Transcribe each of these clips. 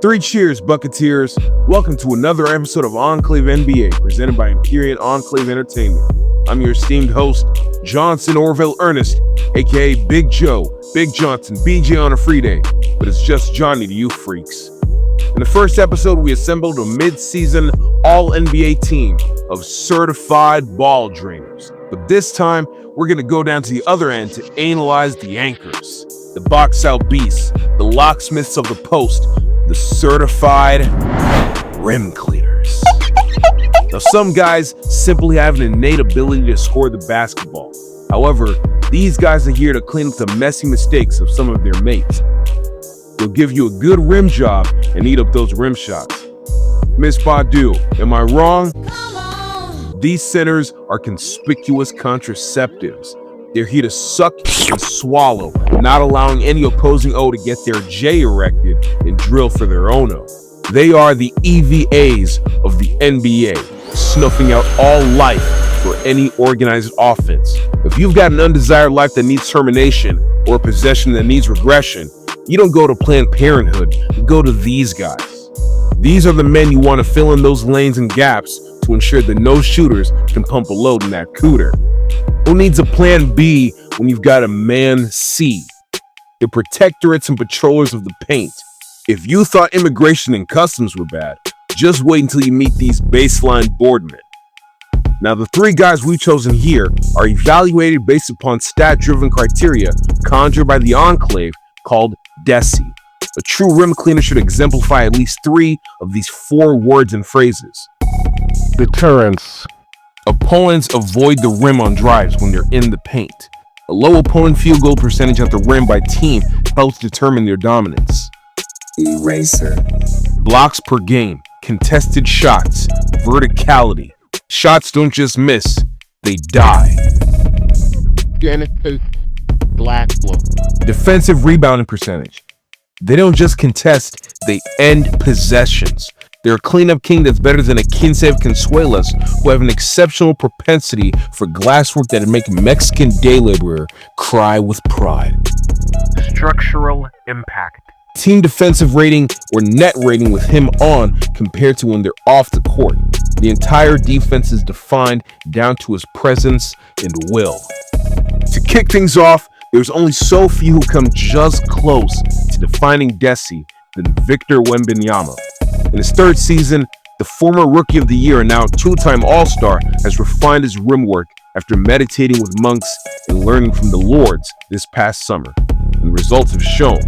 Three cheers, Bucketeers. Welcome to another episode of Enclave NBA, presented by Enclave Entertainment. I'm your esteemed host, Johnson Orville Ernest, aka Big Joe, Big Johnson, BJ on a free day, but it's just Johnny to you freaks. In the first episode, we assembled a mid-season All-NBA team of certified ball drainers. But this time, we're going to go down to the other end to analyze the anchors, the box-out beasts, the locksmiths of the post, the certified rim cleaners. Now, some guys simply have an innate ability to score the basketball. However, these guys are here to clean up the messy mistakes of some of their mates. They'll give you a good rim job and eat up those rim shots. Miss Badu, am I wrong? These centers are conspicuous contraceptives. They're here to suck and swallow, not allowing any opposing O to get their J erected and drill for their own O. They are the EVAs of the NBA, snuffing out all life for any organized offense. If you've got an undesired life that needs termination or a possession that needs regression, you don't go to Planned Parenthood, you go to these guys. These are the men you want to fill in those lanes and gaps to ensure that no shooters can pump a load in that cooter. Who needs a plan B when you've got a man C? The protectorates and patrollers of the paint. If you thought immigration and customs were bad, just wait until you meet these baseline boardmen. Now, the three guys we've chosen here are evaluated based upon stat-driven criteria conjured by the Enclave called DESI. A true rim cleaner should exemplify at least three of these four words and phrases. Deterrence. Opponents avoid the rim on drives when they're in the paint. A low opponent field goal percentage at the rim by team helps determine their dominance. Eraser. Blocks per game, contested shots, verticality. Shots don't just miss, they die. Defensive rebounding percentage. They don't just contest, they end possessions. They're a cleanup king that's better than a Quince of Consuelas who have an exceptional propensity for glasswork that'd make a Mexican day laborer cry with pride. Structural impact. Team defensive rating or net rating with him on compared to when they're off the court. The entire defense is defined down to his presence and will. To kick things off, there's only so few who come just close to defining Desi than Victor Wembanyama. In his third season, the former Rookie of the Year and now two-time All-Star has refined his rim work after meditating with monks and learning from the Lords this past summer. And the results have shown.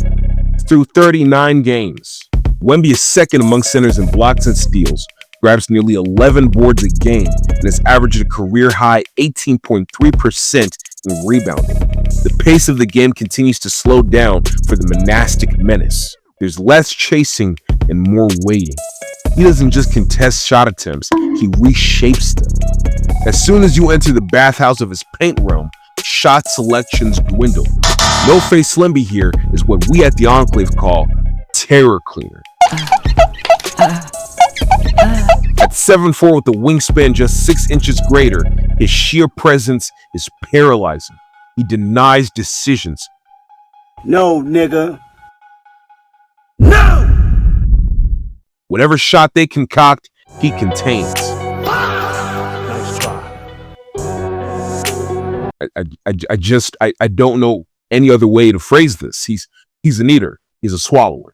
Through 39 games, Wemby is second among centers in blocks and steals, grabs nearly 11 boards a game, and has averaged a career-high 18.3% in rebounding. The pace of the game continues to slow down for the monastic menace. There's less chasing and more waiting. He doesn't just contest shot attempts, he reshapes them. As soon as you enter the bathhouse of his paint realm, shot selections dwindle. No face Slimby here is what we at the Enclave call terror cleaner. At 7'4" with a wingspan just 6 inches greater, his sheer presence is paralyzing. He denies decisions. No, nigga. No! Whatever shot they concoct, he contains. Nice try. I don't know any other way to phrase this. He's an eater. He's a swallower.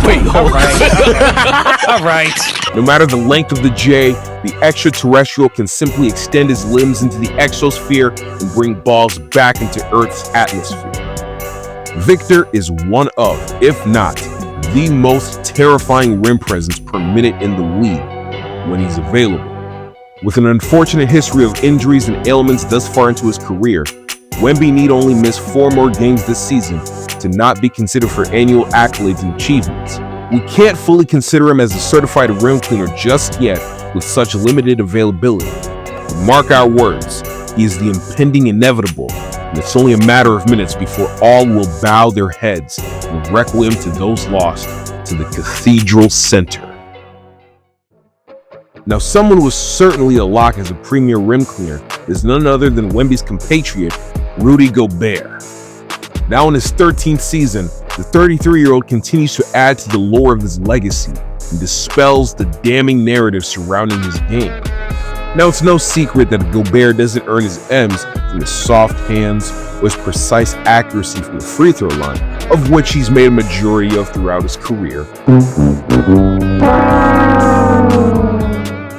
Wait, all right. All right. No matter the length of the J, the extraterrestrial can simply extend his limbs into the exosphere and bring balls back into Earth's atmosphere. Victor is one of, if not, the most terrifying rim presence per minute in the league when he's available. With an unfortunate history of injuries and ailments thus far into his career, Wemby need only miss 4 more games this season to not be considered for annual accolades and achievements. We can't fully consider him as a certified rim cleaner just yet with such limited availability. But mark our words, he is the impending inevitable, and it's only a matter of minutes before all will bow their heads in requiem to those lost to the Cathedral Center. Now, someone who was certainly a lock as a premier rim cleaner is none other than Wemby's compatriot, Rudy Gobert. Now in his 13th season, The 33-year-old continues to add to the lore of his legacy and dispels the damning narrative surrounding his game. Now, it's no secret that Gobert doesn't earn his M's from his soft hands or his precise accuracy from the free throw line, of which he's made a majority of throughout his career.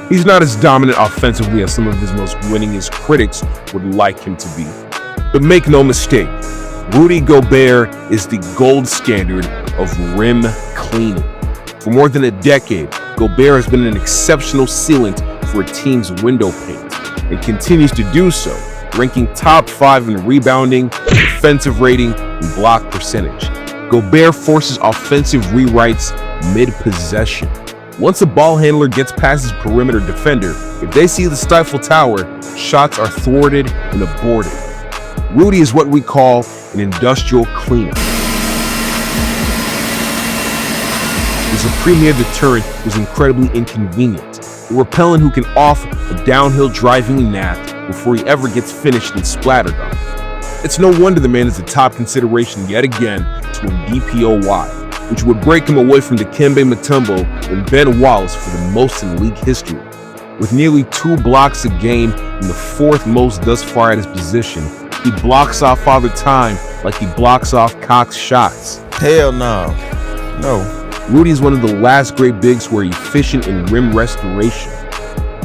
He's not as dominant offensively as some of his most winningest critics would like him to be. But make no mistake, Rudy Gobert is the gold standard of rim cleaning. For more than a decade, Gobert has been an exceptional sealant for a team's window paint and continues to do so, ranking top 5 in rebounding, defensive rating, and block percentage. Gobert forces offensive rewrites mid-possession. Once a ball handler gets past his perimeter defender, if they see the Stifle Tower, shots are thwarted and aborted. Rudy is what we call an industrial cleaner. As a premier deterrent was incredibly inconvenient, a repellent who can off a downhill driving gnat before he ever gets finished and splattered on. It's no wonder the man is a top consideration yet again to a DPOY, which would break him away from Dikembe Mutombo and Ben Wallace for the most in league history. With nearly 2 blocks a game and the 4th most thus far at his position, he blocks off Father Time like he blocks off Cox's shots. Hell no. No. Rudy is one of the last great bigs who are efficient in rim restoration.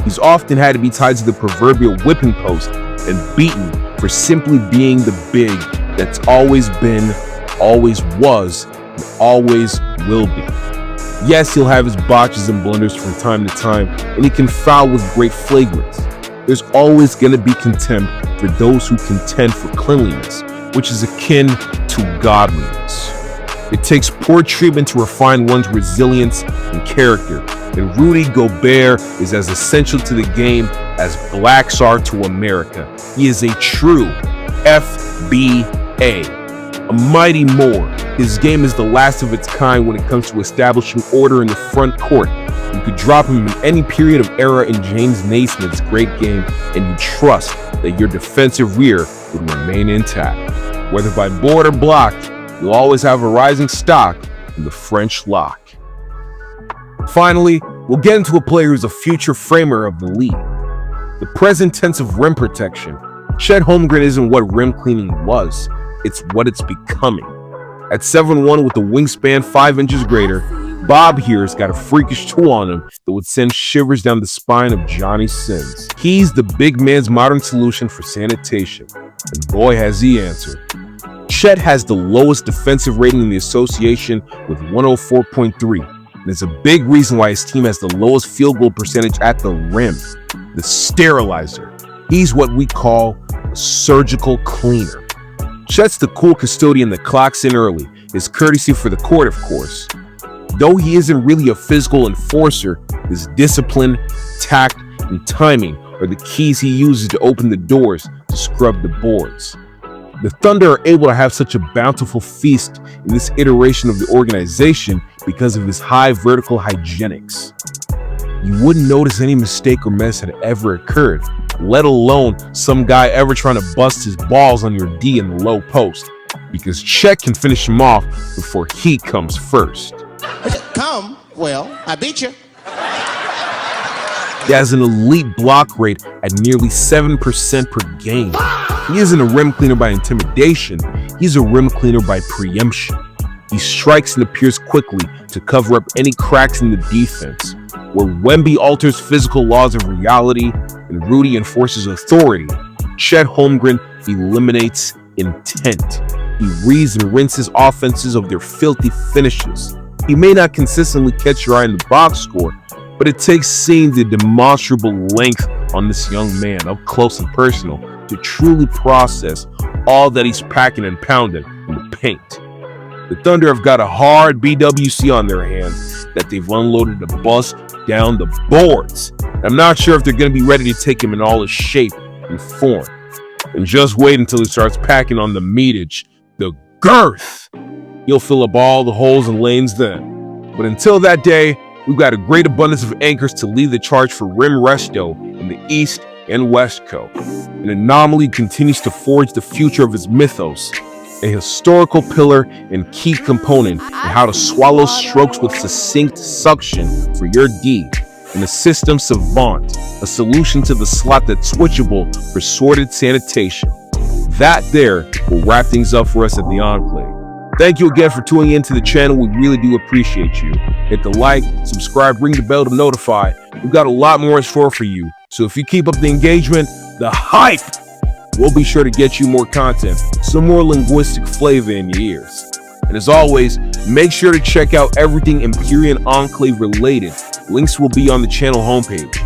He's often had to be tied to the proverbial whipping post and beaten for simply being the big that's always been, always was, and always will be. Yes, he'll have his botches and blunders from time to time, and he can foul with great flagrance. There's always going to be contempt for those who contend for cleanliness, which is akin to godliness. It takes poor treatment to refine one's resilience and character, and Rudy Gobert is as essential to the game as blacks are to America. He is a true FBA, a mighty Moor. His game is the last of its kind when it comes to establishing order in the front court. You could drop him in any period of era in James Naismith's great game, and you trust that your defensive rear would remain intact. Whether by board or blocked, you'll always have a rising stock in the French lock. Finally, we'll get into a player who's a future framer of the league. The present tense of rim protection. Chet Holmgren isn't what rim cleaning was, it's what it's becoming. At 7'1" with a wingspan 5 inches greater, Bob here's got a freakish tool on him that would send shivers down the spine of Johnny Sins. He's the big man's modern solution for sanitation, and boy has he answered. Chet has the lowest defensive rating in the association with 104.3, and is a big reason why his team has the lowest field goal percentage at the rim, the sterilizer. He's what we call a surgical cleaner. Chet's the cool custodian that clocks in early, his courtesy for the court, of course. Though he isn't really a physical enforcer, his discipline, tact, and timing are the keys he uses to open the doors to scrub the boards. The Thunder are able to have such a bountiful feast in this iteration of the organization because of his high vertical hygienics. You wouldn't notice any mistake or mess had ever occurred, let alone some guy ever trying to bust his balls on your D in the low post, because Chet can finish him off before he comes first. Come? Well, I beat you. He has an elite block rate at nearly 7% per game. He isn't a rim cleaner by intimidation, he's a rim cleaner by preemption. He strikes and appears quickly to cover up any cracks in the defense. Where Wemby alters physical laws of reality and Rudy enforces authority, Chet Holmgren eliminates intent. He reads and rinses offenses of their filthy finishes. He may not consistently catch your eye in the box score, but it takes seeing the demonstrable length on this young man up close and personal to truly process all that he's packing and pounding in the paint. The Thunder have got a hard BWC on their hands that they've unloaded to bust down the boards. I'm not sure if they're going to be ready to take him in all his shape and form. And just wait until he starts packing on the meatage, the girth. He'll fill up all the holes and lanes then. But until that day, we've got a great abundance of anchors to lead the charge for rim resto in the East and West Coast. An anomaly continues to forge the future of his mythos. a historical pillar and key component in how to swallow strokes with succinct suction for your D, and a system savant, a solution to the slot that's switchable for sorted sanitation. That there will wrap things up for us at the Enclave. Thank you again for tuning into the channel. We really do appreciate you. Hit the like, subscribe, ring the bell to notify. We've got a lot more in store for you. So if you keep up the engagement, the hype, we'll be sure to get you more content, some more linguistic flavor in your ears. And as always, make sure to check out everything Empyrean Enclave related. Links will be on the channel homepage.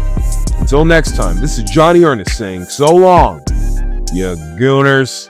Until next time, this is Johnny Ernest saying so long, you gooners.